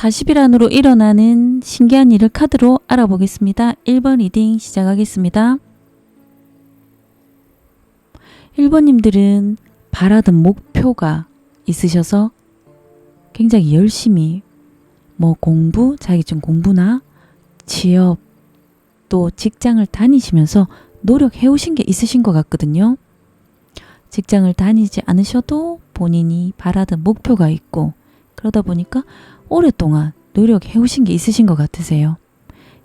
40일 안으로 일어나는 신기한 일을 카드로 알아보겠습니다. 1번 리딩 시작하겠습니다. 1번님들은 바라던 목표가 있으셔서 굉장히 열심히 공부, 자격증 공부나 취업, 또 직장을 다니시면서 노력해 오신 게 있으신 것 같거든요. 직장을 다니지 않으셔도 본인이 바라던 목표가 있고 그러다 보니까 오랫동안 노력해 오신 게 있으신 것 같으세요.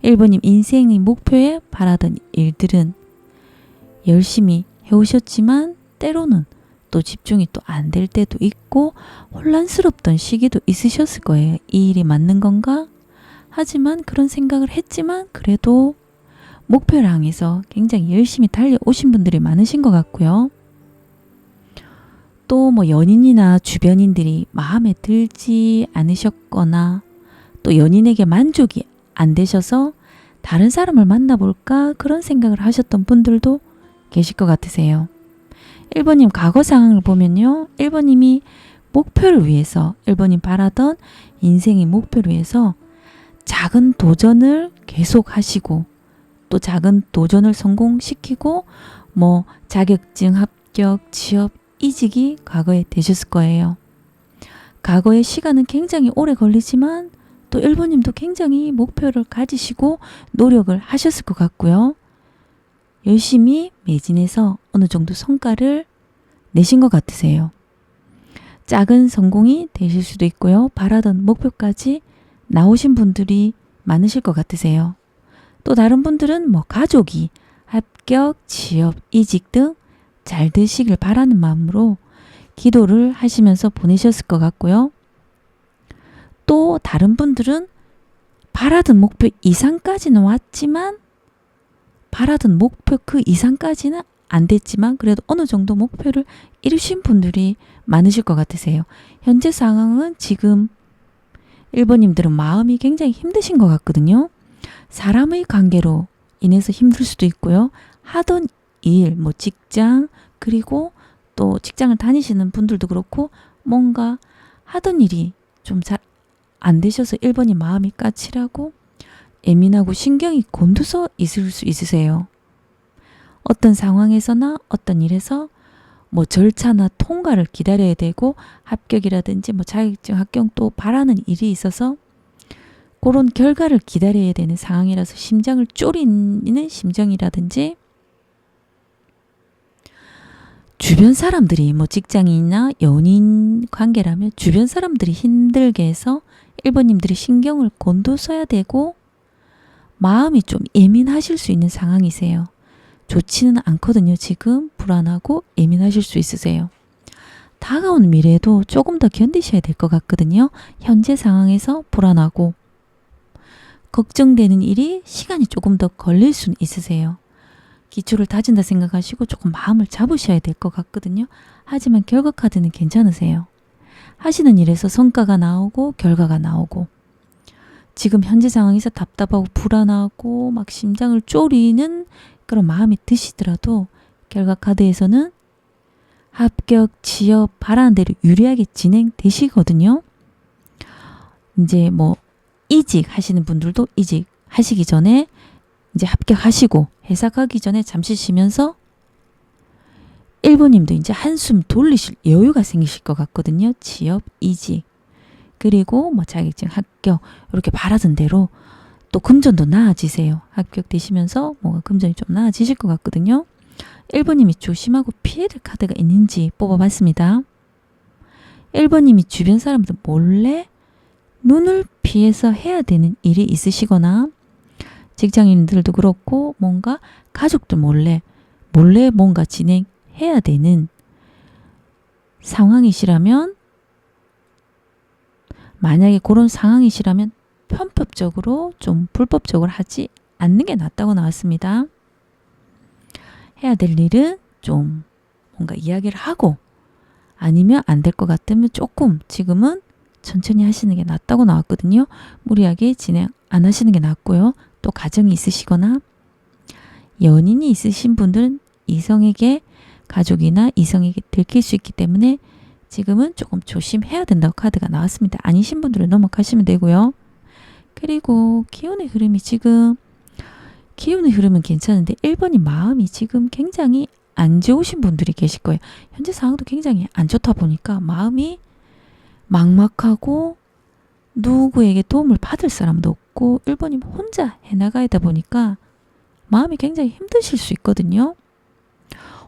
1번님 인생의 목표에 바라던 일들은 열심히 해오셨지만 때로는 또 집중이 또 안 될 때도 있고 혼란스럽던 시기도 있으셨을 거예요. 이 일이 맞는 건가? 하지만 그런 생각을 했지만 그래도 목표를 향해서 굉장히 열심히 달려오신 분들이 많으신 것 같고요. 또 연인이나 주변인들이 마음에 들지 않으셨거나 또 연인에게 만족이 안 되셔서 다른 사람을 만나볼까 그런 생각을 하셨던 분들도 계실 것 같으세요. 1번님 과거 상황을 보면요. 1번님이 목표를 위해서 1번님 바라던 인생의 목표를 위해서 작은 도전을 계속 하시고 또 작은 도전을 성공시키고 자격증 합격, 취업, 이직이 과거에 되셨을 거예요. 과거의 시간은 굉장히 오래 걸리지만 또 1번님도 굉장히 목표를 가지시고 노력을 하셨을 것 같고요. 열심히 매진해서 어느 정도 성과를 내신 것 같으세요. 작은 성공이 되실 수도 있고요. 바라던 목표까지 나오신 분들이 많으실 것 같으세요. 또 다른 분들은 가족이 합격, 취업, 이직 등 잘 되시길 바라는 마음으로 기도를 하시면서 보내셨을 것 같고요. 또 다른 분들은 바라던 목표 이상까지는 왔지만 바라던 목표 그 이상까지는 안 됐지만 그래도 어느 정도 목표를 이루신 분들이 많으실 것 같으세요. 현재 상황은 지금 1번님들은 마음이 굉장히 힘드신 것 같거든요. 사람의 관계로 인해서 힘들 수도 있고요. 하던 일, 직장, 그리고 또 직장을 다니시는 분들도 그렇고 뭔가 하던 일이 좀 잘 안 되셔서 1번이 마음이 까칠하고 예민하고 신경이 곤두서 있을 수 있으세요. 어떤 상황에서나 어떤 일에서 절차나 통과를 기다려야 되고 합격이라든지 자격증 합격 또 바라는 일이 있어서 그런 결과를 기다려야 되는 상황이라서 심장을 쪼리는 심정이라든지 주변 사람들이 직장인이나 연인 관계라면 주변 사람들이 힘들게 해서 1번님들이 신경을 곤두서야 되고 마음이 좀 예민하실 수 있는 상황이세요. 좋지는 않거든요. 지금 불안하고 예민하실 수 있으세요. 다가오는 미래에도 조금 더 견디셔야 될 것 같거든요. 현재 상황에서 불안하고 걱정되는 일이 시간이 조금 더 걸릴 수는 있으세요. 기초를 다진다 생각하시고 조금 마음을 잡으셔야 될 것 같거든요. 하지만 결과 카드는 괜찮으세요. 하시는 일에서 성과가 나오고 결과가 나오고 지금 현재 상황에서 답답하고 불안하고 심장을 쪼리는 그런 마음이 드시더라도 결과 카드에서는 합격, 취업, 바라는 대로 유리하게 진행되시거든요. 이제 이직 하시는 분들도 이직 하시기 전에 이제 합격하시고 회사 가기 전에 잠시 쉬면서 1번님도 이제 한숨 돌리실 여유가 생기실 것 같거든요. 취업, 이직, 그리고 자격증 합격 이렇게 바라던 대로 또 금전도 나아지세요. 합격되시면서 금전이 좀 나아지실 것 같거든요. 1번님이 조심하고 피해야 될 카드가 있는지 뽑아봤습니다. 1번님이 주변 사람들 몰래 눈을 피해서 해야 되는 일이 있으시거나 직장인들도 그렇고 뭔가 가족들 몰래 뭔가 진행해야 되는 상황이시라면 만약에 그런 상황이시라면 편법적으로 좀 불법적으로 하지 않는 게 낫다고 나왔습니다. 해야 될 일은 좀 뭔가 이야기를 하고 아니면 안 될 것 같으면 조금 지금은 천천히 하시는 게 낫다고 나왔거든요. 무리하게 진행 안 하시는 게 낫고요. 또 가정이 있으시거나 연인이 있으신 분들은 이성에게 가족이나 이성에게 들킬 수 있기 때문에 지금은 조금 조심해야 된다고 카드가 나왔습니다. 아니신 분들은 넘어가시면 되고요. 그리고 기운의 흐름이 지금 기운의 흐름은 괜찮은데 1번이 마음이 지금 굉장히 안 좋으신 분들이 계실 거예요. 현재 상황도 굉장히 안 좋다 보니까 마음이 막막하고 누구에게 도움을 받을 사람도 없고 1번이 혼자 해나가다 보니까 마음이 굉장히 힘드실 수 있거든요.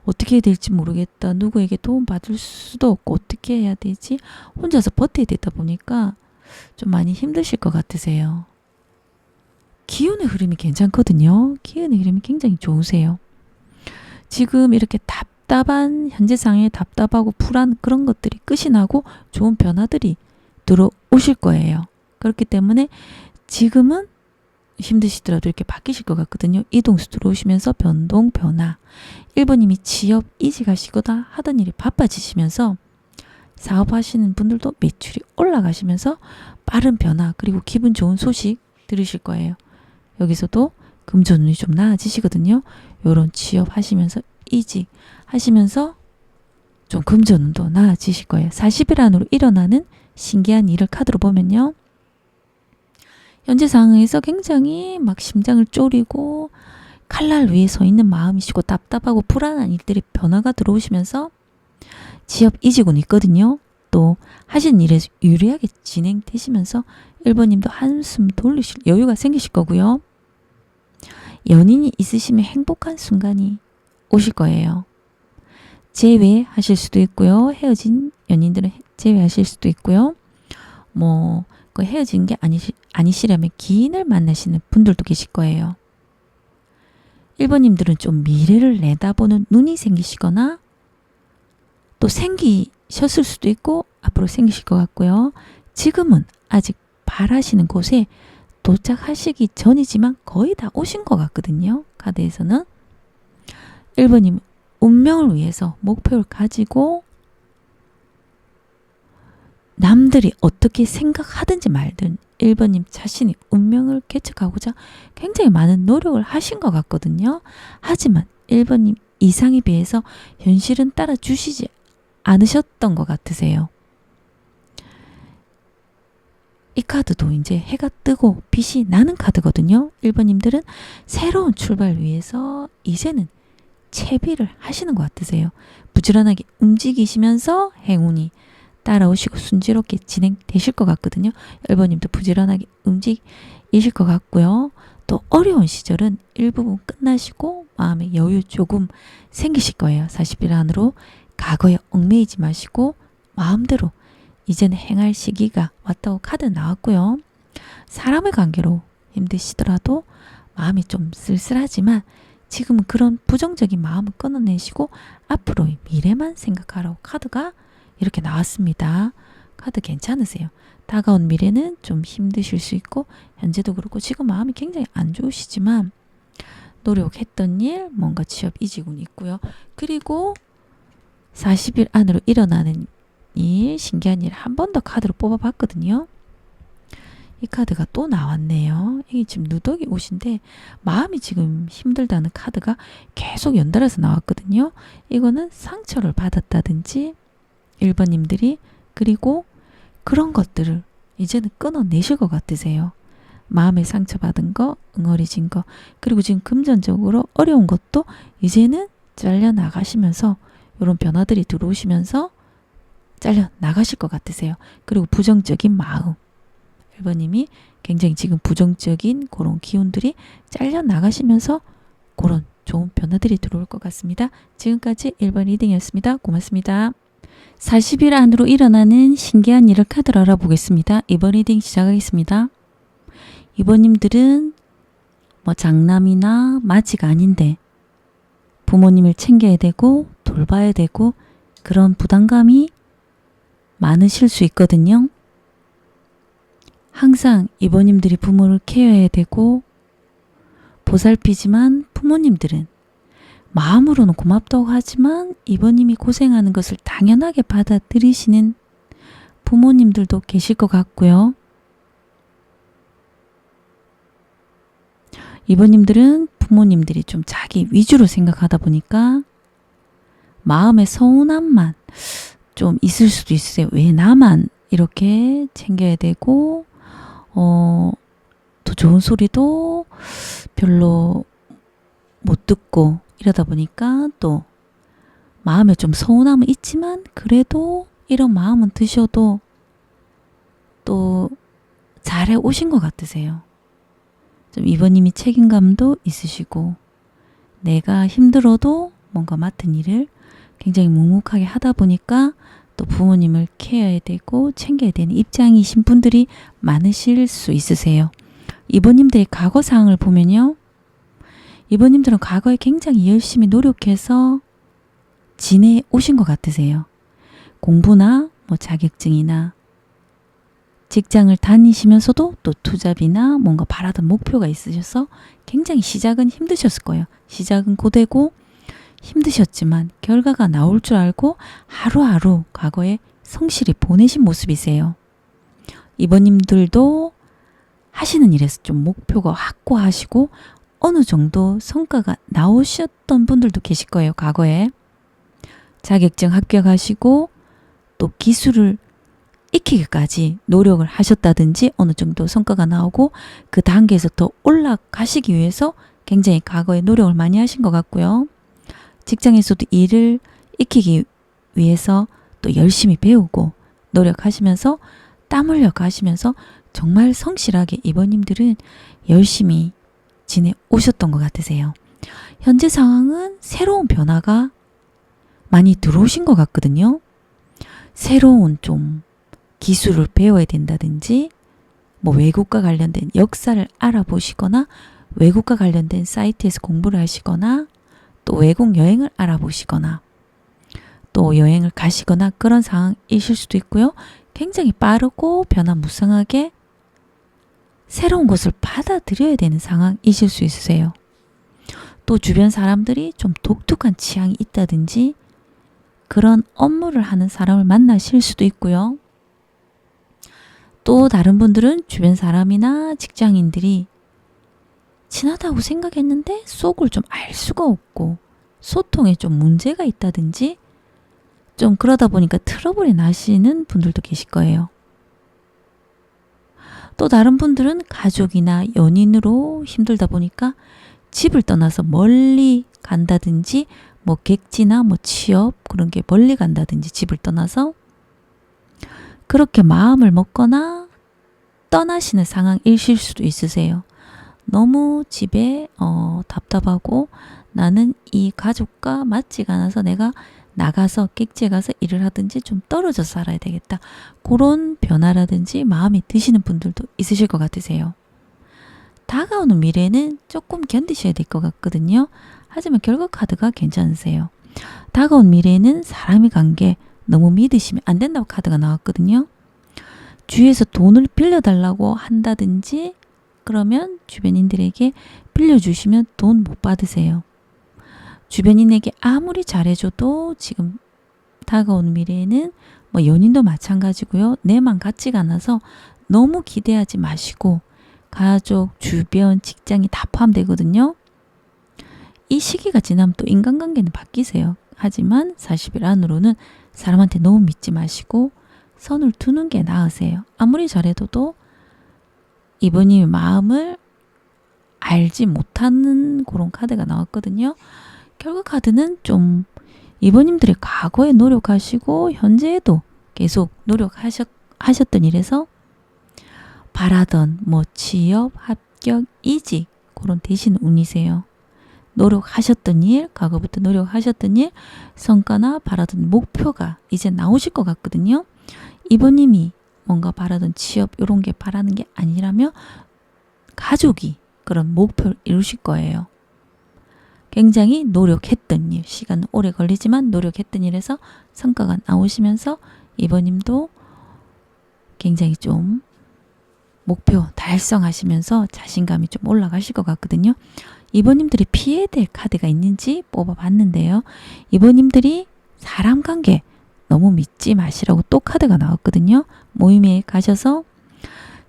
어떻게 해야 될지 모르겠다. 누구에게 도움 받을 수도 없고 어떻게 해야 되지? 혼자서 버텨야 되다 보니까 좀 많이 힘드실 것 같으세요. 기운의 흐름이 괜찮거든요. 기운의 흐름이 굉장히 좋으세요. 지금 이렇게 답답한 현재 상황에 답답하고 불안 그런 것들이 끝이 나고 좋은 변화들이 들어오실 거예요. 그렇기 때문에 지금은 힘드시더라도 이렇게 바뀌실 것 같거든요. 이동수 들어오시면서 변동, 변화. 1번님이 취업, 이직하시거나 하던 일이 바빠지시면서 사업하시는 분들도 매출이 올라가시면서 빠른 변화 그리고 기분 좋은 소식 들으실 거예요. 여기서도 금전운이 좀 나아지시거든요. 요런 취업하시면서 이직하시면서 좀 금전운도 나아지실 거예요. 40일 안으로 일어나는 신기한 일을 카드로 보면요. 현재 상황에서 굉장히 막 심장을 쪼리고 칼날 위에 서 있는 마음이시고 답답하고 불안한 일들이 변화가 들어오시면서 취업 이직운이 있거든요. 또 하신 일에 유리하게 진행되시면서 1번님도 한숨 돌리실 여유가 생기실 거고요. 연인이 있으시면 행복한 순간이 오실 거예요. 재회하실 수도 있고요. 헤어진 연인들은 재회하실 수도 있고요. 그 헤어진 게 아니시라면 기인을 만나시는 분들도 계실 거예요. 1번님들은 좀 미래를 내다보는 눈이 생기시거나 또 생기셨을 수도 있고 앞으로 생기실 것 같고요. 지금은 아직 바라시는 곳에 도착하시기 전이지만 거의 다 오신 것 같거든요. 카드에서는 1번님 운명을 위해서 목표를 가지고 남들이 어떻게 생각하든지 말든 1번님 자신이 운명을 개척하고자 굉장히 많은 노력을 하신 것 같거든요. 하지만 1번님 이상에 비해서 현실은 따라주시지 않으셨던 것 같으세요. 이 카드도 이제 해가 뜨고 빛이 나는 카드거든요. 1번님들은 새로운 출발 위해서 이제는 채비를 하시는 것 같으세요. 부지런하게 움직이시면서 행운이 따라오시고 순조롭게 진행되실 것 같거든요. 1번님도 부지런하게 움직이실 것 같고요. 또 어려운 시절은 일부분 끝나시고 마음의 여유 조금 생기실 거예요. 40일 안으로 과거에 얽매이지 마시고 마음대로 이제는 행할 시기가 왔다고 카드 나왔고요. 사람의 관계로 힘드시더라도 마음이 좀 쓸쓸하지만 지금은 그런 부정적인 마음을 끊어내시고 앞으로의 미래만 생각하라고 카드가 이렇게 나왔습니다. 카드 괜찮으세요? 다가온 미래는 좀 힘드실 수 있고 현재도 그렇고 지금 마음이 굉장히 안 좋으시지만 노력했던 일 뭔가 취업 이직운이 있고요. 그리고 40일 안으로 일어나는 일 신기한 일 한 번 더 카드로 뽑아봤거든요. 이 카드가 또 나왔네요. 이게 지금 누더기 옷인데 마음이 지금 힘들다는 카드가 계속 연달아서 나왔거든요. 이거는 상처를 받았다든지 1번님들이 그리고 그런 것들을 이제는 끊어내실 것 같으세요. 마음에 상처받은 거, 응어리진 거, 그리고 지금 금전적으로 어려운 것도 이제는 잘려나가시면서 이런 변화들이 들어오시면서 잘려나가실 것 같으세요. 그리고 부정적인 마음. 1번님이 굉장히 지금 부정적인 그런 기운들이 잘려나가시면서 그런 좋은 변화들이 들어올 것 같습니다. 지금까지 1번 리딩이었습니다. 고맙습니다. 40일 안으로 일어나는 신기한 일을 카드로 알아보겠습니다. 2번 리딩 시작하겠습니다. 2번님들은 장남이나 맞이가 아닌데 부모님을 챙겨야 되고 돌봐야 되고 그런 부담감이 많으실 수 있거든요. 항상 2번님들이 부모를 케어해야 되고 보살피지만 부모님들은 마음으로는 고맙다고 하지만 2번님이 고생하는 것을 당연하게 받아들이시는 부모님들도 계실 것 같고요. 2번님들은 부모님들이 좀 자기 위주로 생각하다 보니까 마음의 서운함만 좀 있을 수도 있으세요. 왜 나만 이렇게 챙겨야 되고 또 좋은 소리도 별로 못 듣고 이러다 보니까 또 마음에 좀 서운함은 있지만 그래도 이런 마음은 드셔도 또 잘해 오신 것 같으세요. 좀 이번님이 책임감도 있으시고 내가 힘들어도 뭔가 맡은 일을 굉장히 묵묵하게 하다 보니까 또 부모님을 케어해야 되고 챙겨야 되는 입장이신 분들이 많으실 수 있으세요. 이번님들의 과거 사항을 보면요. 이번님들은 과거에 굉장히 열심히 노력해서 지내오신 것 같으세요. 공부나 뭐 자격증이나 직장을 다니시면서도 또 투잡이나 뭔가 바라던 목표가 있으셔서 굉장히 시작은 힘드셨을 거예요. 시작은 고되고 힘드셨지만 결과가 나올 줄 알고 하루하루 과거에 성실히 보내신 모습이세요. 이번님들도 하시는 일에서 좀 목표가 확고하시고 어느 정도 성과가 나오셨던 분들도 계실 거예요. 과거에 자격증 합격하시고 또 기술을 익히기까지 노력을 하셨다든지 어느 정도 성과가 나오고 그 단계에서 더 올라가시기 위해서 굉장히 과거에 노력을 많이 하신 것 같고요. 직장에서도 일을 익히기 위해서 또 열심히 배우고 노력하시면서 땀 흘려 가시면서 정말 성실하게 이번님들은 열심히 지내오셨던 것 같으세요. 현재 상황은 새로운 변화가 많이 들어오신 것 같거든요. 새로운 좀 기술을 배워야 된다든지 뭐 외국과 관련된 역사를 알아보시거나 외국과 관련된 사이트에서 공부를 하시거나 또 외국 여행을 알아보시거나 또 여행을 가시거나 그런 상황이실 수도 있고요. 굉장히 빠르고 변화무쌍하게 새로운 것을 받아들여야 되는 상황이실 수 있으세요. 또 주변 사람들이 좀 독특한 취향이 있다든지 그런 업무를 하는 사람을 만나실 수도 있고요. 또 다른 분들은 주변 사람이나 직장인들이 친하다고 생각했는데 속을 좀 알 수가 없고 소통에 좀 문제가 있다든지 좀 그러다 보니까 트러블이 나시는 분들도 계실 거예요. 또 다른 분들은 가족이나 연인으로 힘들다 보니까 집을 떠나서 멀리 간다든지 뭐 객지나 뭐 취업 그런 게 멀리 간다든지 집을 떠나서 그렇게 마음을 먹거나 떠나시는 상황이실 수도 있으세요. 너무 집에 답답하고 나는 이 가족과 맞지가 않아서 내가 나가서 객지에 가서 일을 하든지 좀 떨어져 살아야 되겠다. 그런 변화라든지 마음이 드시는 분들도 있으실 것 같으세요. 다가오는 미래는 조금 견디셔야 될 것 같거든요. 하지만 결과 카드가 괜찮으세요. 다가온 미래에는 사람의 관계 너무 믿으시면 안 된다고 카드가 나왔거든요. 주위에서 돈을 빌려달라고 한다든지 그러면 주변인들에게 빌려주시면 돈 못 받으세요. 주변인에게 아무리 잘해줘도 지금 다가오는 미래에는 뭐 연인도 마찬가지고요. 내만 같지가 않아서 너무 기대하지 마시고 가족, 주변, 직장이 다 포함되거든요. 이 시기가 지나면 또 인간관계는 바뀌세요. 하지만 40일 안으로는 사람한테 너무 믿지 마시고 선을 두는 게 나으세요. 아무리 잘해도 이번님의 마음을 알지 못하는 그런 카드가 나왔거든요. 결과 카드는 좀 이번님들의 과거에 노력하시고 현재에도 계속 노력하셨던 일에서 바라던 뭐 취업, 합격, 이직 그런 대신 운이세요. 노력하셨던 일, 과거부터 노력하셨던 일, 성과나 바라던 목표가 이제 나오실 것 같거든요. 이번님이 뭔가 바라던 취업 이런 게 바라는 게 아니라면 가족이 그런 목표를 이루실 거예요. 굉장히 노력했던 일, 시간은 오래 걸리지만 노력했던 일에서 성과가 나오시면서 이번님도 굉장히 좀 목표 달성하시면서 자신감이 좀 올라가실 것 같거든요. 이번님들이 피해야 될 카드가 있는지 뽑아봤는데요. 이번님들이 사람 관계 너무 믿지 마시라고 또 카드가 나왔거든요. 모임에 가셔서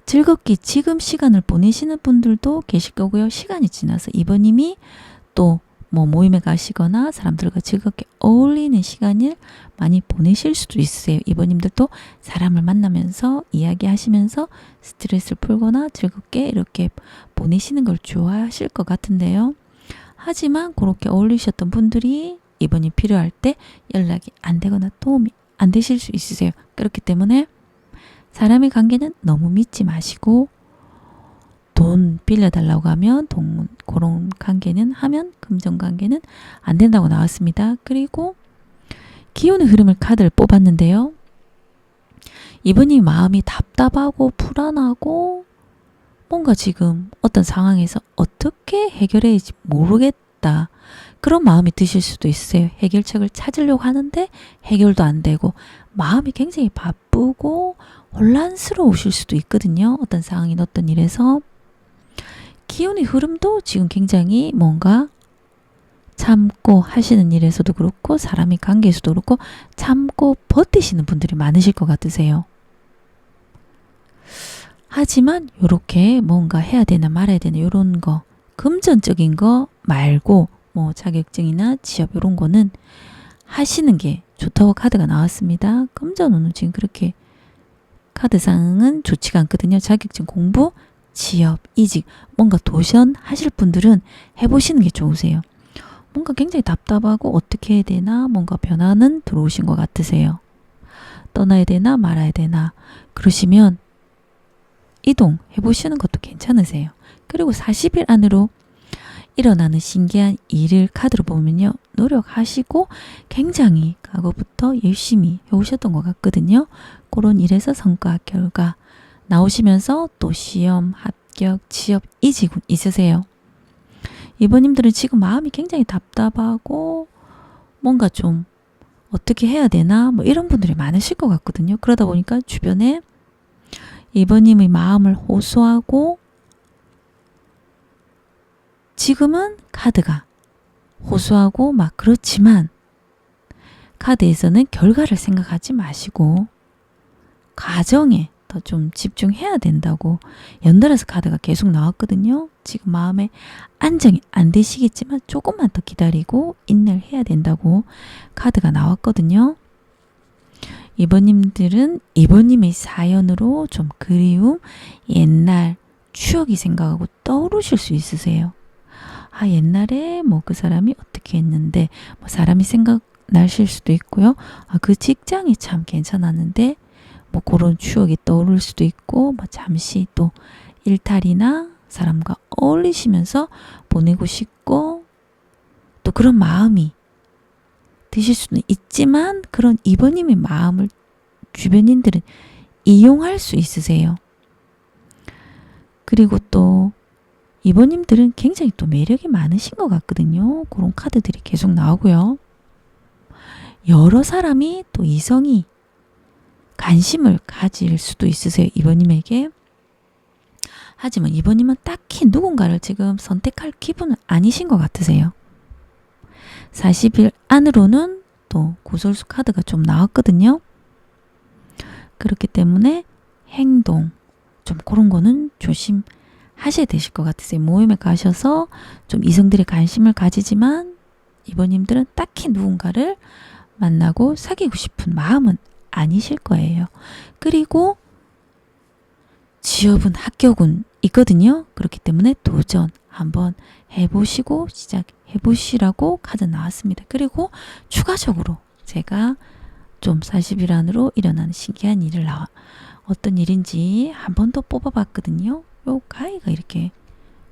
즐겁게 지금 시간을 보내시는 분들도 계실 거고요. 시간이 지나서 이번님이 또 뭐 모임에 가시거나 사람들과 즐겁게 어울리는 시간을 많이 보내실 수도 있으세요. 이번님들도 사람을 만나면서 이야기하시면서 스트레스를 풀거나 즐겁게 이렇게 보내시는 걸 좋아하실 것 같은데요. 하지만 그렇게 어울리셨던 분들이 이번이 필요할 때 연락이 안 되거나 도움이 안 되실 수 있으세요. 그렇기 때문에 사람의 관계는 너무 믿지 마시고 돈 빌려달라고 하면 그런 관계는 하면 금전 관계는 안 된다고 나왔습니다. 그리고 기운의 흐름을 카드를 뽑았는데요. 이분이 마음이 답답하고 불안하고 뭔가 지금 어떤 상황에서 어떻게 해결해야 할지 모르겠다. 그런 마음이 드실 수도 있어요. 해결책을 찾으려고 하는데 해결도 안 되고 마음이 굉장히 바쁘고 혼란스러우실 수도 있거든요. 어떤 상황이나 어떤 일에서. 기운의 흐름도 지금 굉장히 뭔가 참고 하시는 일에서도 그렇고 사람의 관계에서도 그렇고 참고 버티시는 분들이 많으실 것 같으세요. 하지만 이렇게 뭔가 해야 되나 말아야 되나 이런 거 금전적인 거 말고 뭐 자격증이나 취업 이런 거는 하시는 게 좋다고 카드가 나왔습니다. 금전운은 지금 그렇게 카드상은 좋지가 않거든요. 자격증 공부, 취업, 이직 뭔가 도전하실 분들은 해보시는 게 좋으세요. 뭔가 굉장히 답답하고 어떻게 해야 되나 뭔가 변화는 들어오신 것 같으세요. 떠나야 되나 말아야 되나 그러시면 이동해보시는 것도 괜찮으세요. 그리고 40일 안으로 일어나는 신기한 일을 카드로 보면요. 노력하시고 굉장히 과거부터 열심히 해오셨던 것 같거든요. 그런 일에서 성과, 결과 나오시면서 또 시험, 합격, 취업, 이직은 있으세요. 이번님들은 지금 마음이 굉장히 답답하고 뭔가 좀 어떻게 해야 되나 뭐 이런 분들이 많으실 것 같거든요. 그러다 보니까 주변에 이번님의 마음을 호소하고 지금은 카드가 호소하고 막 그렇지만 카드에서는 결과를 생각하지 마시고 과정에 더 좀 집중해야 된다고 연달아서 카드가 계속 나왔거든요. 지금 마음에 안정이 안 되시겠지만 조금만 더 기다리고 인내를 해야 된다고 카드가 나왔거든요. 이번님들은 이번님의 사연으로 좀 그리움, 옛날 추억이 생각하고 떠오르실 수 있으세요. 아, 옛날에 뭐 그 사람이 어떻게 했는데 뭐 사람이 생각나실 수도 있고요. 아, 그 직장이 참 괜찮았는데 뭐 그런 추억이 떠오를 수도 있고 뭐 잠시 또 일탈이나 사람과 어울리시면서 보내고 싶고 또 그런 마음이 드실 수는 있지만 그런 이번님의 마음을 주변인들은 이용할 수 있으세요. 그리고 또 이번님들은 굉장히 또 매력이 많으신 것 같거든요. 그런 카드들이 계속 나오고요. 여러 사람이 또 이성이 관심을 가질 수도 있으세요. 이번님에게. 하지만 이번님은 딱히 누군가를 지금 선택할 기분은 아니신 것 같으세요. 40일 안으로는 또 구설수 카드가 좀 나왔거든요. 그렇기 때문에 행동 좀 그런 거는 조심하셔야 되실 것 같으세요. 모임에 가셔서 좀 이성들의 관심을 가지지만 이번님들은 딱히 누군가를 만나고 사귀고 싶은 마음은 아니실 거예요. 그리고 취업은 합격은 있거든요. 그렇기 때문에 도전 한번 해보시고 시작해보시라고 카드 나왔습니다. 그리고 추가적으로 제가 좀 40일 안으로 일어나는 신기한 일을 어떤 일인지 한 번 더 뽑아봤거든요. 요 가위가 이렇게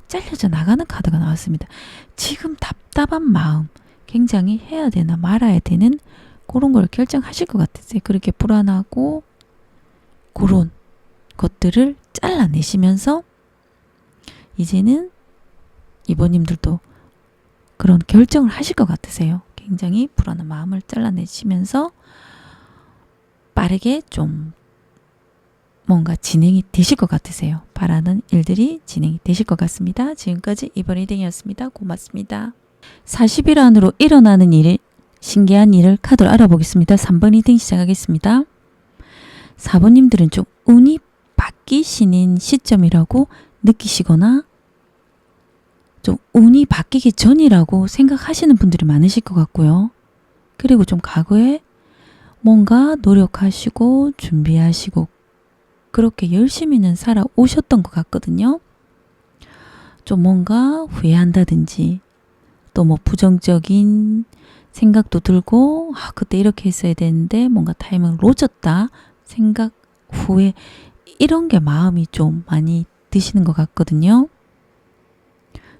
잘려져 나가는 카드가 나왔습니다. 지금 답답한 마음 굉장히 해야 되나 말아야 되는 그런 걸 결정하실 것 같으세요. 그렇게 불안하고 그런 것들을 잘라내시면서 이제는 이번님들도 그런 결정을 하실 것 같으세요. 굉장히 불안한 마음을 잘라내시면서 빠르게 좀 뭔가 진행이 되실 것 같으세요. 바라는 일들이 진행이 되실 것 같습니다. 지금까지 이번 리딩이었습니다. 고맙습니다. 40일 안으로 일어나는 일, 신기한 일을 카드로 알아보겠습니다. 3번 리딩 시작하겠습니다. 4번님들은 좀 운이 바뀌시는 시점이라고 느끼시거나 좀 운이 바뀌기 전이라고 생각하시는 분들이 많으실 것 같고요. 그리고 좀 과거에 뭔가 노력하시고 준비하시고 그렇게 열심히는 살아오셨던 것 같거든요. 좀 뭔가 후회한다든지 또 뭐 부정적인 생각도 들고 그때 이렇게 했어야 되는데 뭔가 타이밍을 놓쳤다 생각 후회 이런 게 마음이 좀 많이 드시는 것 같거든요.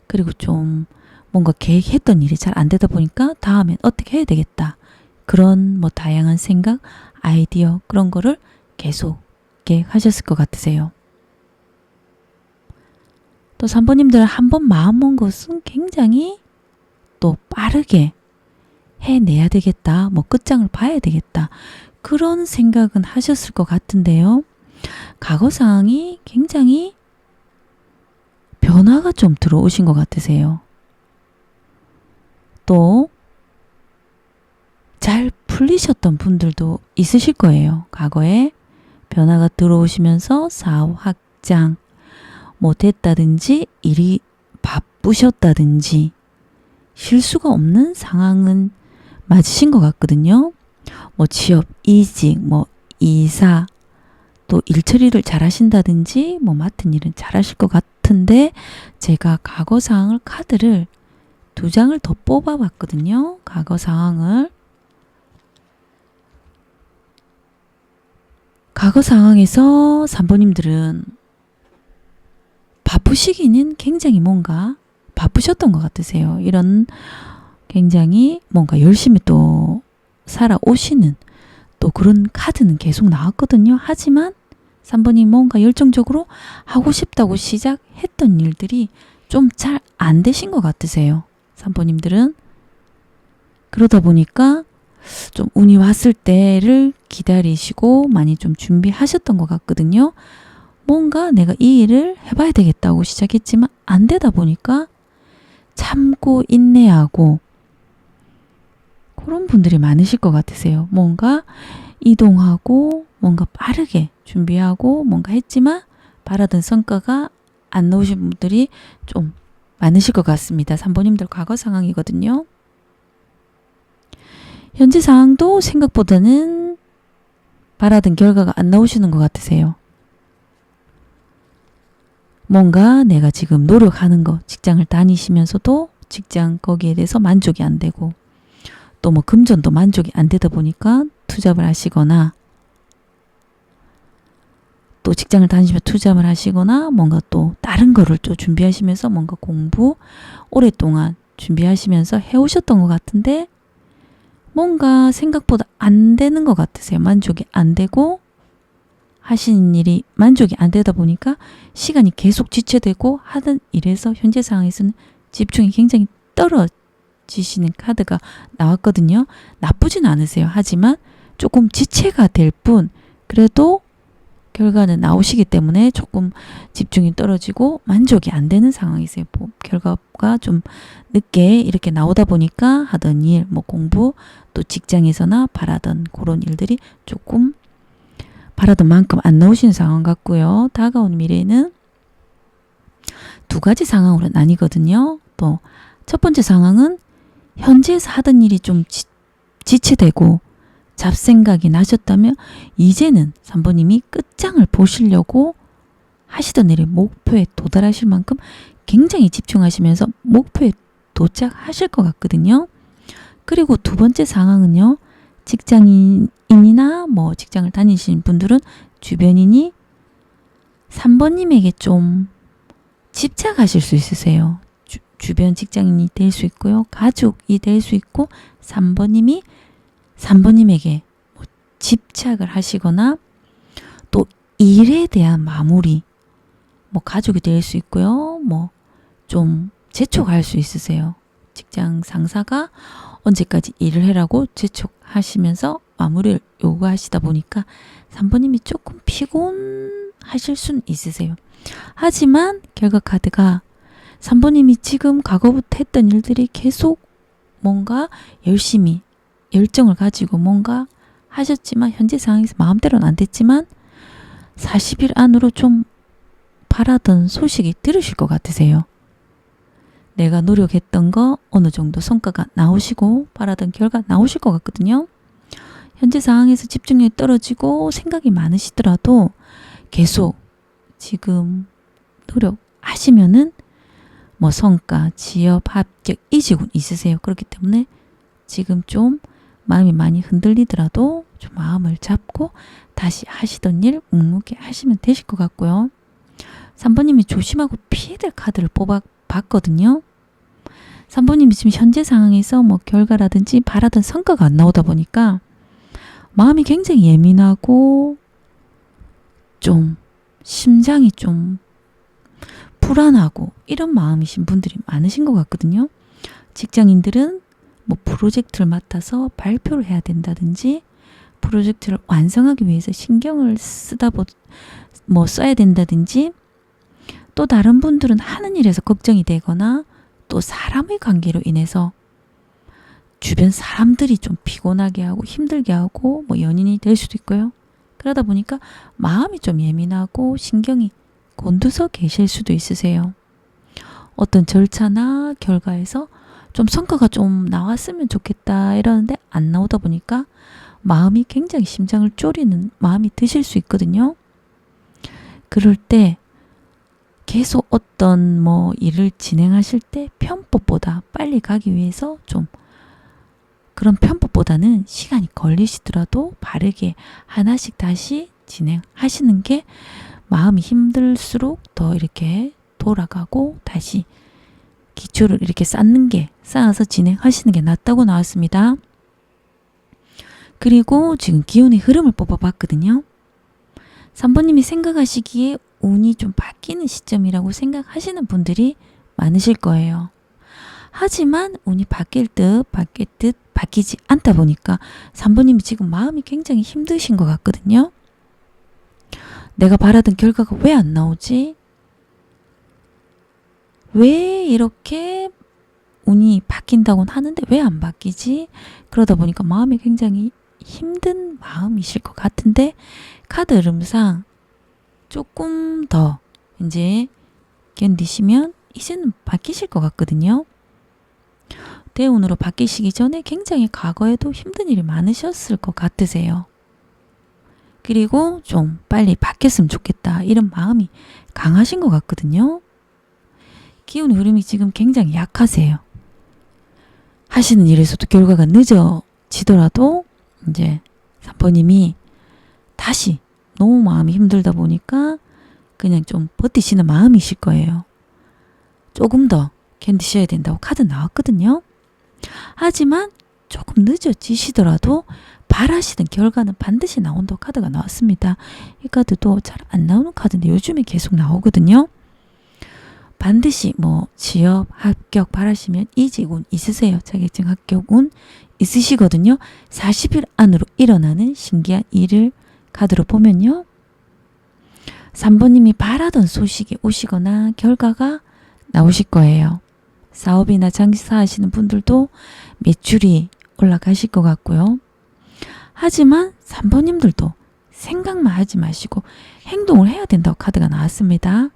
그리고 좀 뭔가 계획했던 일이 잘 안 되다 보니까 다음엔 어떻게 해야 되겠다. 그런 뭐 다양한 생각, 아이디어 그런 거를 계속 계획하셨을 것 같으세요. 또 3번님들 한번 마음 먹은 것은 굉장히 또 빠르게 해내야 되겠다. 뭐 끝장을 봐야 되겠다. 그런 생각은 하셨을 것 같은데요. 과거 상황이 굉장히 변화가 좀 들어오신 것 같으세요. 또 잘 풀리셨던 분들도 있으실 거예요. 과거에 변화가 들어오시면서 사업 확장 뭐 됐다든지 일이 바쁘셨다든지 실수가 없는 상황은 맞으신 것 같거든요. 뭐 취업, 이직, 뭐 이사 또 일 처리를 잘 하신다든지 뭐 맡은 일은 잘 하실 것 같은데 제가 과거 상황을 카드를 2장을 더 뽑아 봤거든요. 과거 상황을. 과거 상황에서 3번님들은 바쁘시기는 굉장히 뭔가 바쁘셨던 것 같으세요. 이런 굉장히 뭔가 열심히 또 살아오시는 또 그런 카드는 계속 나왔거든요. 하지만 3번이 뭔가 열정적으로 하고 싶다고 시작했던 일들이 좀 잘 안 되신 것 같으세요. 3번님들은. 그러다 보니까 좀 운이 왔을 때를 기다리시고 많이 좀 준비하셨던 것 같거든요. 뭔가 내가 이 일을 해봐야 되겠다고 시작했지만 안 되다 보니까 참고 인내하고 그런 분들이 많으실 것 같으세요. 뭔가 이동하고 뭔가 빠르게 준비하고 뭔가 했지만 바라던 성과가 안 나오신 분들이 좀 많으실 것 같습니다. 3번님들 과거 상황이거든요. 현재 상황도 생각보다는 바라던 결과가 안 나오시는 것 같으세요. 뭔가 내가 지금 노력하는 거, 직장을 다니시면서도 직장 거기에 대해서 만족이 안 되고 또 뭐 금전도 만족이 안 되다 보니까 투잡을 하시거나 또 직장을 다니시면 투잡을 하시거나 뭔가 또 다른 거를 또 준비하시면서 뭔가 공부 오랫동안 준비하시면서 해오셨던 것 같은데 뭔가 생각보다 안 되는 것 같으세요. 만족이 안 되고 하시는 일이 만족이 안 되다 보니까 시간이 계속 지체되고 하던 일에서 현재 상황에서는 집중이 굉장히 떨어지시는 카드가 나왔거든요. 나쁘진 않으세요. 하지만 조금 지체가 될 뿐 그래도 결과는 나오시기 때문에 조금 집중이 떨어지고 만족이 안 되는 상황이세요. 결과가 좀 늦게 이렇게 나오다 보니까 하던 일, 뭐 공부, 또 직장에서나 바라던 그런 일들이 조금 바라던 만큼 안 나오시는 상황 같고요. 다가온 미래에는 2가지 상황으로 나뉘거든요. 또 첫 번째 상황은 현재에서 하던 일이 좀 지체되고 잡생각이 나셨다면 이제는 3번님이 끝장을 보시려고 하시던 일의 목표에 도달하실 만큼 굉장히 집중하시면서 목표에 도착하실 것 같거든요. 그리고 2번째 상황은요. 직장인이나 뭐 직장을 다니시는 분들은 주변인이 3번님에게 좀 집착하실 수 있으세요. 주변 직장인이 될 수 있고요. 가족이 될 수 있고 3번님이 3번님에게 뭐 집착을 하시거나 또 일에 대한 마무리 뭐 가족이 될 수 있고요. 뭐 좀 재촉할 수 있으세요. 직장 상사가 언제까지 일을 해라고 재촉하시면서 마무리를 요구하시다 보니까 3번님이 조금 피곤하실 수는 있으세요. 하지만 결과 카드가 3번님이 지금 과거부터 했던 일들이 계속 뭔가 열심히 열정을 가지고 뭔가 하셨지만 현재 상황에서 마음대로는 안 됐지만 40일 안으로 좀 바라던 소식이 들으실 것 같으세요. 내가 노력했던 거 어느 정도 성과가 나오시고 바라던 결과 나오실 것 같거든요. 현재 상황에서 집중력이 떨어지고 생각이 많으시더라도 계속 지금 노력하시면은 뭐 성과, 취업, 합격, 이직운 있으세요. 그렇기 때문에 지금 좀 마음이 많이 흔들리더라도 좀 마음을 잡고 다시 하시던 일 묵묵히 하시면 되실 것 같고요. 3번님이 조심하고 피해야 될 카드를 뽑아봤거든요. 3번님이 지금 현재 상황에서 뭐 결과라든지 바라던 성과가 안 나오다 보니까 마음이 굉장히 예민하고 좀 심장이 좀 불안하고 이런 마음이신 분들이 많으신 것 같거든요. 직장인들은 뭐 프로젝트를 맡아서 발표를 해야 된다든지 프로젝트를 완성하기 위해서 신경을 써야 된다든지 또 다른 분들은 하는 일에서 걱정이 되거나 또 사람의 관계로 인해서 주변 사람들이 좀 피곤하게 하고 힘들게 하고 뭐 연인이 될 수도 있고요. 그러다 보니까 마음이 좀 예민하고 신경이 곤두서 계실 수도 있으세요. 어떤 절차나 결과에서 좀 성과가 좀 나왔으면 좋겠다 이러는데 안 나오다 보니까 마음이 굉장히 심장을 쪼리는 마음이 드실 수 있거든요. 그럴 때 계속 어떤 뭐 일을 진행하실 때 편법보다 빨리 가기 위해서 좀 그런 편법보다는 시간이 걸리시더라도 바르게 하나씩 다시 진행하시는 게 마음이 힘들수록 더 이렇게 돌아가고 다시 기초를 이렇게 쌓아서 진행하시는 게 낫다고 나왔습니다. 그리고 지금 기운의 흐름을 뽑아봤거든요. 3번님이 생각하시기에 운이 좀 바뀌는 시점이라고 생각하시는 분들이 많으실 거예요. 하지만 운이 바뀔 듯 바뀌지 않다 보니까 3번님이 지금 마음이 굉장히 힘드신 것 같거든요. 내가 바라던 결과가 왜 안 나오지? 왜 이렇게 운이 바뀐다고는 하는데 왜 안 바뀌지? 그러다 보니까 마음이 굉장히 힘든 마음이실 것 같은데 카드 흐름상 조금 더 이제 견디시면 이제는 바뀌실 것 같거든요. 대운으로 바뀌시기 전에 굉장히 과거에도 힘든 일이 많으셨을 것 같으세요. 그리고 좀 빨리 바뀌었으면 좋겠다 이런 마음이 강하신 것 같거든요. 기운의 흐름이 지금 굉장히 약하세요. 하시는 일에서도 결과가 늦어지더라도 이제 3번님이 다시 너무 마음이 힘들다 보니까 그냥 좀 버티시는 마음이실 거예요. 조금 더 견디셔야 된다고 카드 나왔거든요. 하지만 조금 늦어지시더라도 바라시는 결과는 반드시 나온다고 카드가 나왔습니다. 이 카드도 잘 안 나오는 카드인데 요즘에 계속 나오거든요. 반드시 뭐 취업, 합격 바라시면 이직운 있으세요. 자격증 합격운 있으시거든요. 40일 안으로 일어나는 신기한 일을 카드로 보면요. 3번님이 바라던 소식이 오시거나 결과가 나오실 거예요. 사업이나 장사 하시는 분들도 매출이 올라가실 것 같고요. 하지만 3번님들도 생각만 하지 마시고 행동을 해야 된다고 카드가 나왔습니다.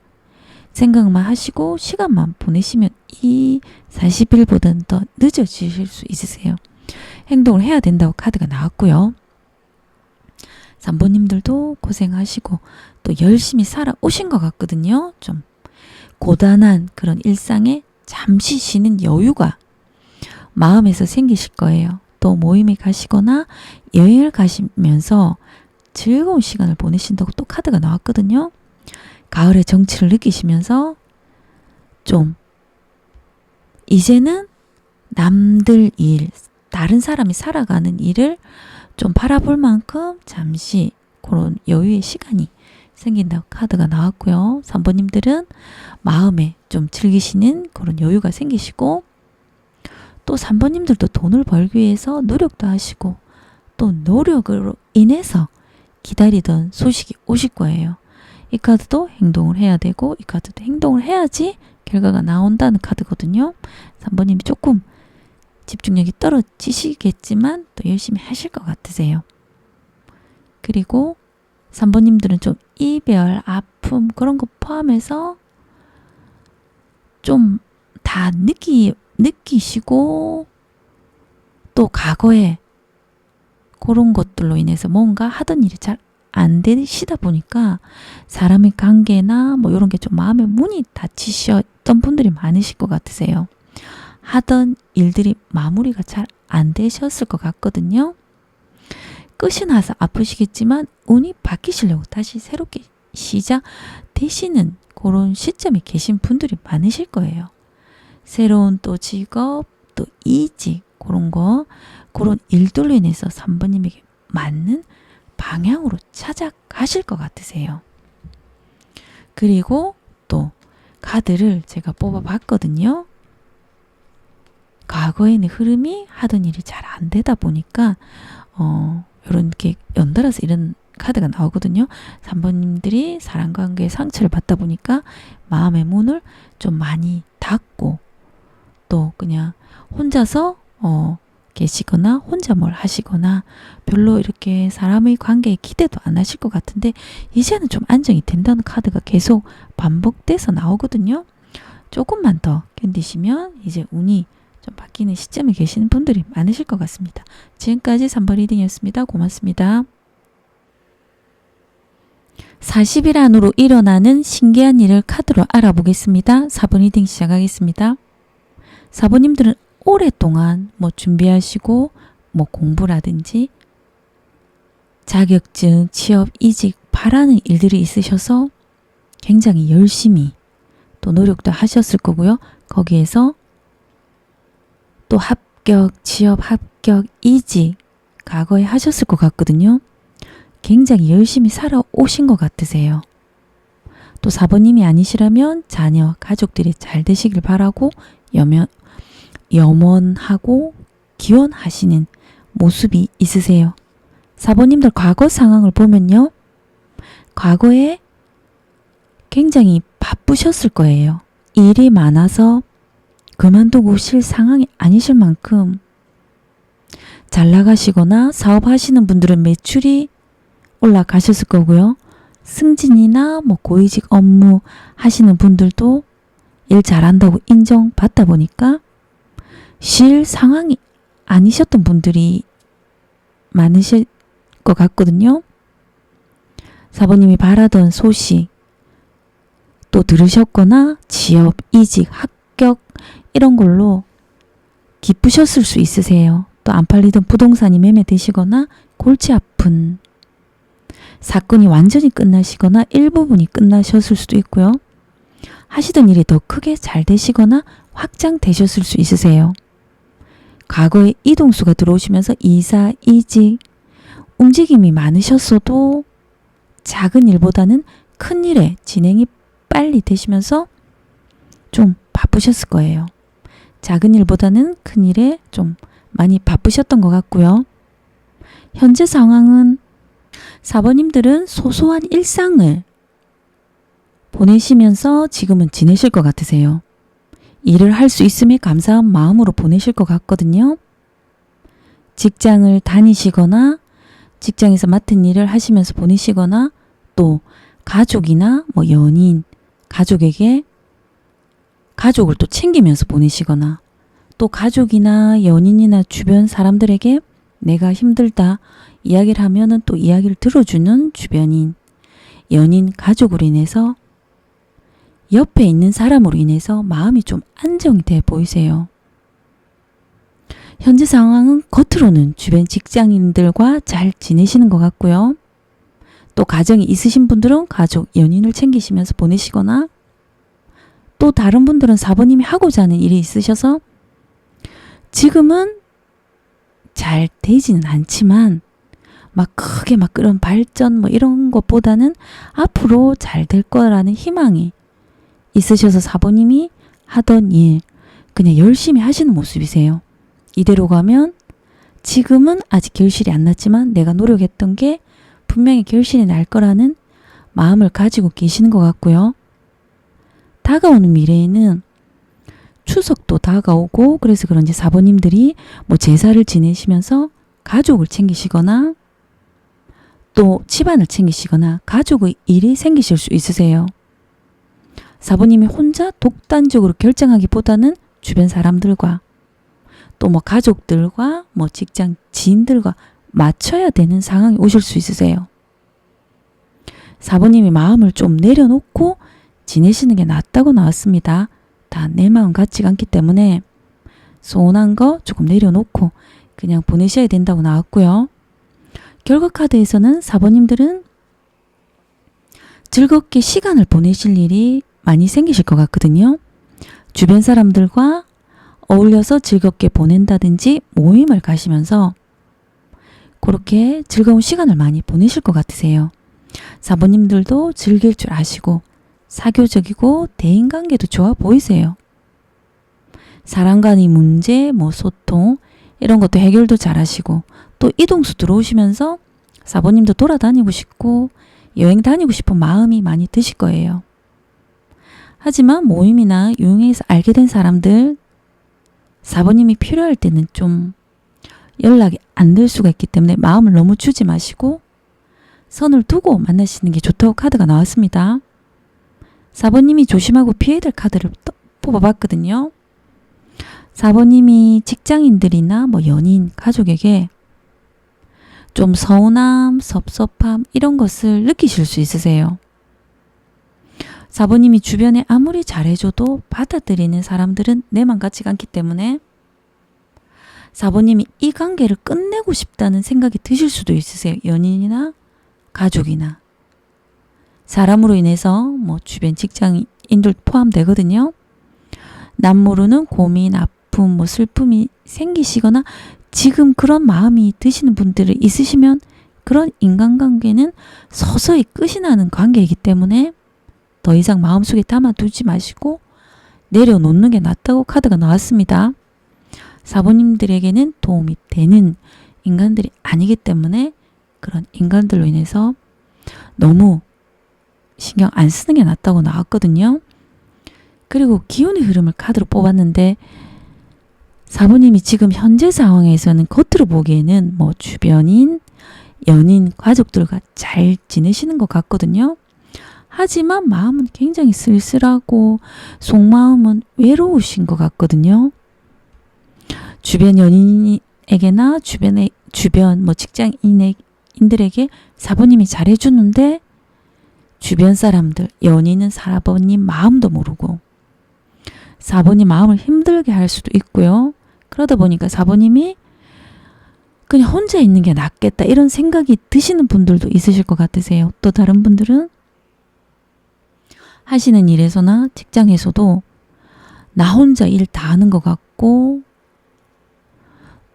생각만 하시고 시간만 보내시면 이 40일보다는 더 늦어지실 수 있으세요. 행동을 해야 된다고 카드가 나왔고요. 3번님들도 고생하시고 또 열심히 살아오신 것 같거든요. 좀 고단한 그런 일상에 잠시 쉬는 여유가 마음에서 생기실 거예요. 또 모임에 가시거나 여행을 가시면서 즐거운 시간을 보내신다고 또 카드가 나왔거든요. 가을의 정취를 느끼시면서 좀 이제는 남들 일, 다른 사람이 살아가는 일을 좀 바라볼 만큼 잠시 그런 여유의 시간이 생긴다고 카드가 나왔고요. 3번님들은 마음에 좀 즐기시는 그런 여유가 생기시고 또 3번님들도 돈을 벌기 위해서 노력도 하시고 또 노력으로 인해서 기다리던 소식이 오실 거예요. 이 카드도 행동을 해야 되고 이 카드도 행동을 해야지 결과가 나온다는 카드거든요. 3번님이 조금 집중력이 떨어지시겠지만 또 열심히 하실 것 같으세요. 그리고 3번님들은 좀 이별, 아픔 그런 거 포함해서 좀 다 느끼시고 또 과거에 그런 것들로 인해서 뭔가 하던 일이 잘 안 되시다 보니까 사람의 관계나 뭐 이런 게 좀 마음에 문이 닫히셨던 분들이 많으실 것 같으세요. 하던 일들이 마무리가 잘 안 되셨을 것 같거든요. 끝이 나서 아프시겠지만 운이 바뀌시려고 다시 새롭게 시작되시는 그런 시점에 계신 분들이 많으실 거예요. 새로운 또 직업, 또 이직, 그런 일들로 인해서 3번님에게 맞는 방향으로 찾아가실 것 같으세요. 그리고 또 카드를 제가 뽑아봤거든요. 과거에는 흐름이 하던 일이 잘 안 되다 보니까 이렇게 연달아서 이런 카드가 나오거든요. 3번님들이 사랑관계에 상처를 받다 보니까 마음의 문을 좀 많이 닫고 또 그냥 혼자서 계시거나 혼자 뭘 하시거나 별로 이렇게 사람의 관계에 기대도 안 하실 것 같은데 이제는 좀 안정이 된다는 카드가 계속 반복돼서 나오거든요. 조금만 더 견디시면 이제 운이 좀 바뀌는 시점에 계시는 분들이 많으실 것 같습니다. 지금까지 3번 리딩이었습니다. 고맙습니다. 40일 안으로 일어나는 신기한 일을 카드로 알아보겠습니다. 4번 리딩 시작하겠습니다. 4번님들은 오랫동안 뭐 준비하시고 뭐 공부라든지 자격증, 취업, 이직 바라는 일들이 있으셔서 굉장히 열심히 또 노력도 하셨을 거고요. 거기에서 또 합격, 취업, 합격, 이직 과거에 하셨을 것 같거든요. 굉장히 열심히 살아오신 것 같으세요. 또 4번님이 아니시라면 자녀, 가족들이 잘 되시길 바라고 염원하고 기원하시는 모습이 있으세요. 4번님들 과거 상황을 보면요. 과거에 굉장히 바쁘셨을 거예요. 일이 많아서 그만두고 쉴 상황이 아니실 만큼 잘 나가시거나 사업하시는 분들은 매출이 올라가셨을 거고요. 승진이나 뭐 고위직 업무 하시는 분들도 일 잘한다고 인정받다 보니까 쉴 상황이 아니셨던 분들이 많으실 것 같거든요. 4번님이 바라던 소식 또 들으셨거나 취업, 이직, 합격 이런 걸로 기쁘셨을 수 있으세요. 또 안 팔리던 부동산이 매매되시거나 골치 아픈 사건이 완전히 끝나시거나 일부분이 끝나셨을 수도 있고요. 하시던 일이 더 크게 잘 되시거나 확장되셨을 수 있으세요. 과거에 이동수가 들어오시면서 이사, 이직, 움직임이 많으셨어도 작은 일보다는 큰 일에 진행이 빨리 되시면서 좀 바쁘셨을 거예요. 작은 일보다는 큰 일에 좀 많이 바쁘셨던 것 같고요. 현재 상황은 4번님들은 소소한 일상을 보내시면서 지금은 지내실 것 같으세요. 일을 할 수 있음에 감사한 마음으로 보내실 것 같거든요. 직장을 다니시거나 직장에서 맡은 일을 하시면서 보내시거나 또 가족이나 뭐 연인, 가족에게 가족을 또 챙기면서 보내시거나 또 가족이나 연인이나 주변 사람들에게 내가 힘들다 이야기를 하면은 또 이야기를 들어주는 주변인, 연인, 가족으로 인해서 옆에 있는 사람으로 인해서 마음이 좀 안정이 돼 보이세요. 현재 상황은 겉으로는 주변 직장인들과 잘 지내시는 것 같고요. 또 가정이 있으신 분들은 가족, 연인을 챙기시면서 보내시거나 또 다른 분들은 4번님이 하고자 하는 일이 있으셔서 지금은 잘 되지는 않지만 막 크게 막 그런 발전 뭐 이런 것보다는 앞으로 잘 될 거라는 희망이 있으셔서 4번님이 하던 일 그냥 열심히 하시는 모습이세요. 이대로 가면 지금은 아직 결실이 안 났지만 내가 노력했던 게 분명히 결실이 날 거라는 마음을 가지고 계시는 것 같고요. 다가오는 미래에는 추석도 다가오고 그래서 그런지 4번님들이 뭐 제사를 지내시면서 가족을 챙기시거나 또 집안을 챙기시거나 가족의 일이 생기실 수 있으세요. 4번님이 혼자 독단적으로 결정하기보다는 주변 사람들과 또 뭐 가족들과 뭐 직장 지인들과 맞춰야 되는 상황이 오실 수 있으세요. 4번님이 마음을 좀 내려놓고 지내시는 게 낫다고 나왔습니다. 다 내 마음 같지가 않기 때문에 서운한 거 조금 내려놓고 그냥 보내셔야 된다고 나왔고요. 결과 카드에서는 4번님들은 즐겁게 시간을 보내실 일이 많이 생기실 것 같거든요. 주변 사람들과 어울려서 즐겁게 보낸다든지 모임을 가시면서 그렇게 즐거운 시간을 많이 보내실 것 같으세요. 4번님들도 즐길 줄 아시고 사교적이고 대인관계도 좋아 보이세요. 사람 간의 문제, 뭐 소통 이런 것도 해결도 잘하시고 또 이동수 들어오시면서 4번님도 돌아다니고 싶고 여행 다니고 싶은 마음이 많이 드실 거예요. 하지만 모임이나 유흥에서 알게 된 사람들 4번님이 필요할 때는 좀 연락이 안 될 수가 있기 때문에 마음을 너무 주지 마시고 선을 두고 만나시는 게 좋다고 카드가 나왔습니다. 4번님이 조심하고 피해야 될 카드를 뽑아봤거든요. 4번님이 직장인들이나 뭐 연인, 가족에게 좀 서운함, 섭섭함 이런 것을 느끼실 수 있으세요. 4번님이 주변에 아무리 잘해줘도 받아들이는 사람들은 내만 같지가 않기 때문에 4번님이 이 관계를 끝내고 싶다는 생각이 드실 수도 있으세요. 연인이나 가족이나 사람으로 인해서 뭐 주변 직장인들 포함되거든요. 남 모르는 고민, 아픔, 뭐 슬픔이 생기시거나 지금 그런 마음이 드시는 분들이 있으시면 그런 인간관계는 서서히 끝이 나는 관계이기 때문에 더 이상 마음속에 담아두지 마시고 내려놓는 게 낫다고 카드가 나왔습니다. 4번님들에게는 도움이 되는 인간들이 아니기 때문에 그런 인간들로 인해서 너무 신경 안 쓰는 게 낫다고 나왔거든요. 그리고 기운의 흐름을 카드로 뽑았는데 4번님이 지금 현재 상황에서는 겉으로 보기에는 뭐 주변인, 연인, 가족들과 잘 지내시는 것 같거든요. 하지만 마음은 굉장히 쓸쓸하고 속마음은 외로우신 것 같거든요. 주변 연인에게나 주변 뭐 직장인들에게 4번님이 잘해주는데 주변 사람들, 연인은 4번님 마음도 모르고 4번님 마음을 힘들게 할 수도 있고요. 그러다 보니까 4번님이 그냥 혼자 있는 게 낫겠다 이런 생각이 드시는 분들도 있으실 것 같으세요. 또 다른 분들은 하시는 일에서나 직장에서도 나 혼자 일 다 하는 것 같고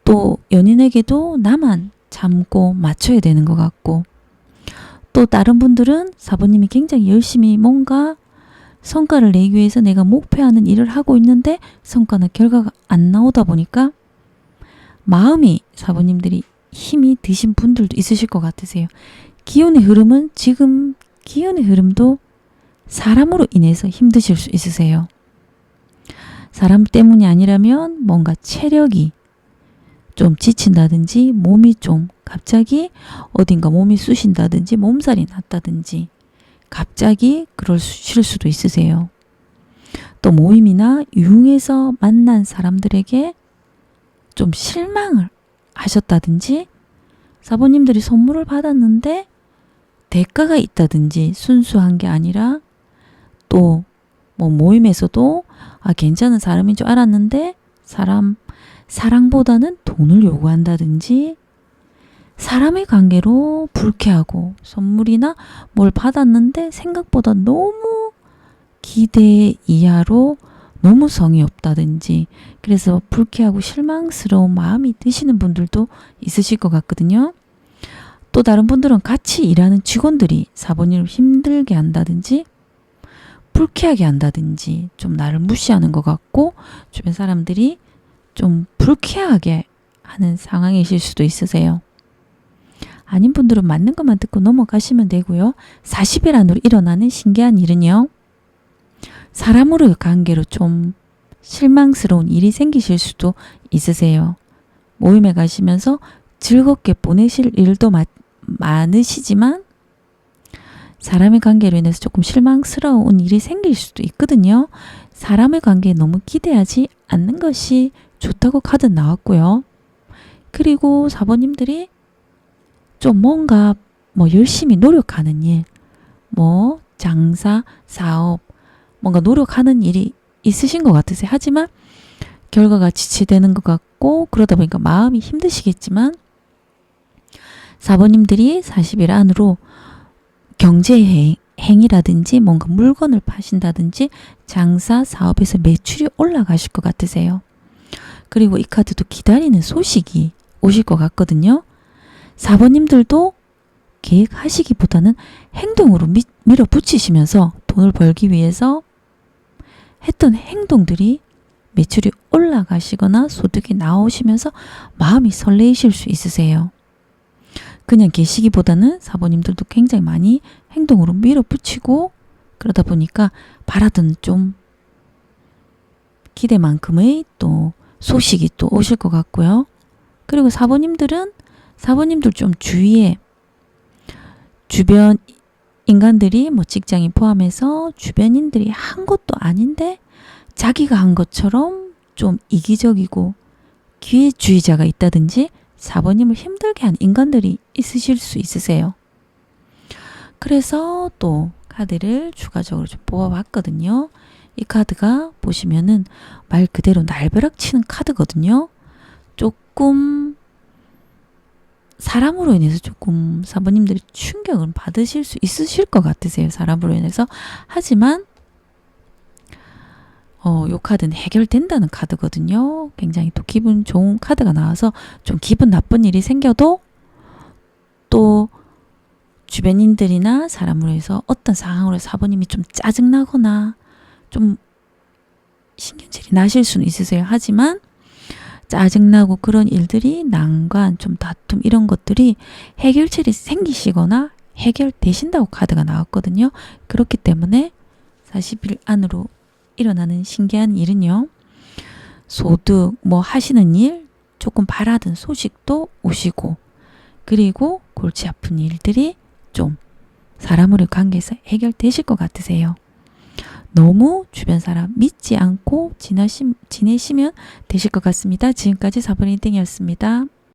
또 연인에게도 나만 참고 맞춰야 되는 것 같고 또 다른 분들은 4번님이 굉장히 열심히 뭔가 성과를 내기 위해서 내가 목표하는 일을 하고 있는데 성과나 결과가 안 나오다 보니까 마음이 4번님들이 힘이 드신 분들도 있으실 것 같으세요. 기운의 흐름은 지금 기운의 흐름도 사람으로 인해서 힘드실 수 있으세요. 사람 때문이 아니라면 뭔가 체력이 좀 지친다든지 몸이 좀 갑자기 어딘가 몸이 쑤신다든지 몸살이 났다든지 갑자기 그러실 수도 있으세요. 또 모임이나 유흥에서 만난 사람들에게 좀 실망을 하셨다든지 4번님들이 선물을 받았는데 대가가 있다든지 순수한 게 아니라 또 뭐 모임에서도 괜찮은 사람인 줄 알았는데 사랑보다는 돈을 요구한다든지 사람의 관계로 불쾌하고 선물이나 뭘 받았는데 생각보다 너무 기대 이하로 너무 성의 없다든지 그래서 불쾌하고 실망스러운 마음이 드시는 분들도 있으실 것 같거든요. 또 다른 분들은 같이 일하는 직원들이 4번님을 힘들게 한다든지 불쾌하게 한다든지 좀 나를 무시하는 것 같고 주변 사람들이 좀 불쾌하게 하는 상황이실 수도 있으세요. 아닌 분들은 맞는 것만 듣고 넘어가시면 되고요. 40일 안으로 일어나는 신기한 일은요. 사람으로의 관계로 좀 실망스러운 일이 생기실 수도 있으세요. 모임에 가시면서 즐겁게 보내실 일도 많으시지만 사람의 관계로 인해서 조금 실망스러운 일이 생길 수도 있거든요. 사람의 관계에 너무 기대하지 않는 것이 좋다고 카드 나왔고요. 그리고 4번님들이 좀 뭔가 열심히 노력하는 일, 장사, 사업, 뭔가 노력하는 일이 있으신 것 같으세요. 하지만 결과가 지체되는 것 같고 그러다 보니까 마음이 힘드시겠지만 4번님들이 40일 안으로 경제 행위라든지 뭔가 물건을 파신다든지 장사, 사업에서 매출이 올라가실 것 같으세요. 그리고 이 카드도 기다리는 소식이 오실 것 같거든요. 4번님들도 계획하시기보다는 행동으로 밀어붙이시면서 돈을 벌기 위해서 했던 행동들이 매출이 올라가시거나 소득이 나오시면서 마음이 설레이실 수 있으세요. 그냥 계시기보다는 4번님들도 굉장히 많이 행동으로 밀어붙이고 그러다 보니까 바라던 좀 기대만큼의 또 소식이 또 오실 것 같고요. 그리고 4번님들 좀 주위에 주변 인간들이 직장인 포함해서 주변인들이 한 것도 아닌데 자기가 한 것처럼 좀 이기적이고 기회주의자가 있다든지 4번님을 힘들게 한 인간들이 있으실 수 있으세요. 그래서 또 카드를 추가적으로 좀 뽑아봤거든요. 이 카드가 보시면은 말 그대로 날벼락 치는 카드거든요. 조금 사람으로 인해서 조금 4번님들이 충격을 받으실 수 있으실 것 같으세요. 사람으로 인해서. 하지만 요 카드는 해결된다는 카드거든요. 굉장히 또 기분 좋은 카드가 나와서 좀 기분 나쁜 일이 생겨도 또 주변인들이나 사람으로 해서 어떤 상황으로 4번님이 좀 짜증나거나 좀 신경질이 나실 수는 있으세요. 하지만 짜증나고 그런 일들이 난관, 좀 다툼 이런 것들이 해결책이 생기시거나 해결되신다고 카드가 나왔거든요. 그렇기 때문에 40일 안으로 일어나는 신기한 일은요. 소득, 하시는 일, 조금 바라던 소식도 오시고 그리고 골치 아픈 일들이 좀 사람으로의 관계에서 해결되실 것 같으세요. 너무 주변 사람 믿지 않고 지내시면 되실 것 같습니다. 지금까지 4번 리딩이었습니다.